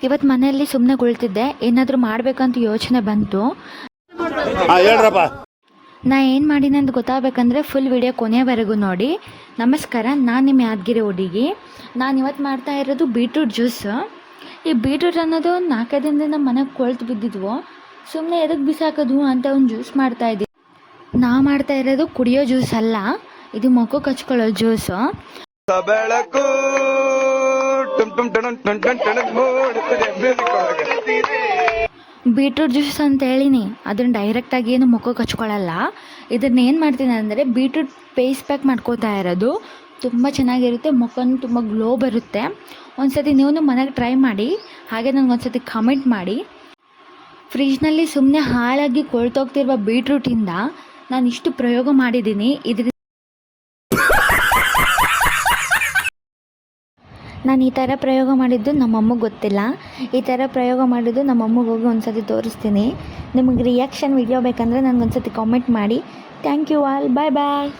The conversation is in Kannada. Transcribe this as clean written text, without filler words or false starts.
ಇವತ್ತು ಮನೆಯಲ್ಲಿ ಸುಮ್ಮನೆ ಕುಳಿತಿದ್ದೆ, ಏನಾದರೂ ಮಾಡಬೇಕಂತ ಯೋಚನೆ ಬಂತು. ನಾ ಏನು ಮಾಡೀನಿ ಅಂತ ಗೊತ್ತಾಗಬೇಕಂದ್ರೆ ಫುಲ್ ವಿಡಿಯೋ ಕೊನೆಯವರೆಗೂ ನೋಡಿ. ನಮಸ್ಕಾರ, ನಾನು ನಿಮ್ಮ ಯಾದಗಿರಿ ಹುಡುಗಿ. ನಾನು ಇವತ್ತು ಮಾಡ್ತಾ ಇರೋದು ಬೀಟ್ರೂಟ್ ಜ್ಯೂಸ್. ಈ ಬೀಟ್ರೂಟ್ ಅನ್ನೋದು 4 ದಿನದಿಂದ ಮನೆಗೆ ಕೊಳ್ತು ಬಿದ್ದಿದ್ವು. ಸುಮ್ಮನೆ ಎದಕ್ಕೆ ಬಿಸಾಕೋದು ಅಂತ ಒಂದು ಜ್ಯೂಸ್ ಮಾಡ್ತಾಯಿದ್ದೀನಿ. ನಾ ಮಾಡ್ತಾ ಇರೋದು ಕುಡಿಯೋ ಜ್ಯೂಸ್ ಅಲ್ಲ, ಇದು ಮುಖಕ್ಕೆ ಹಚ್ಕೊಳ್ಳೋ ಜ್ಯೂಸು. ಬೀಟ್ರೂಟ್ ಜ್ಯೂಸ್ ಅಂತ ಹೇಳಿನಿ, ಅದನ್ನು ಡೈರೆಕ್ಟಾಗಿ ಏನು ಮುಖಕ್ಕೆ ಹಚ್ಕೊಳ್ಳಲ್ಲ. ಇದನ್ನೇನು ಮಾಡ್ತೀನಿ ಅಂದರೆ ಬೀಟ್ರೂಟ್ ಪೇಸ್ಟ್ ಪ್ಯಾಕ್ ಮಾಡ್ಕೋತಾ ಇರೋದು. ತುಂಬ ಚೆನ್ನಾಗಿರುತ್ತೆ, ಮುಖನೂ ತುಂಬ ಗ್ಲೋ ಬರುತ್ತೆ. ಒಂದು ಸತಿ ನೀವು ಮನೆಗೆ ಟ್ರೈ ಮಾಡಿ, ಹಾಗೆ ನನಗೊಂದು ಸತಿ ಕಮೆಂಟ್ ಮಾಡಿ. ಫ್ರಿಜ್ನಲ್ಲಿ ಸುಮ್ಮನೆ ಹಾಳಾಗಿ ಕೊಳ್ತೋಗ್ತಿರುವ ಬೀಟ್ರೂಟಿಂದ ನಾನು ಇಷ್ಟು ಪ್ರಯೋಗ ಮಾಡಿದ್ದೀನಿ. ನಾನು ಈ ಥರ ಪ್ರಯೋಗ ಮಾಡಿದ್ದು ನಮ್ಮಮ್ಮಗೆ ಗೊತ್ತಿಲ್ಲ. ಈ ಥರ ಪ್ರಯೋಗ ಮಾಡಿದ್ದು ನಮ್ಮಮ್ಮಗೆ ಹೋಗಿ ಒಂದು ಸತಿ ತೋರಿಸ್ತೀನಿ. ನಿಮಗೆ ರಿಯಾಕ್ಷನ್ ವಿಡಿಯೋ ಬೇಕಂದರೆ ನನಗೊಂದು ಸತಿ ಕಾಮೆಂಟ್ ಮಾಡಿ. Thank you all, bye bye.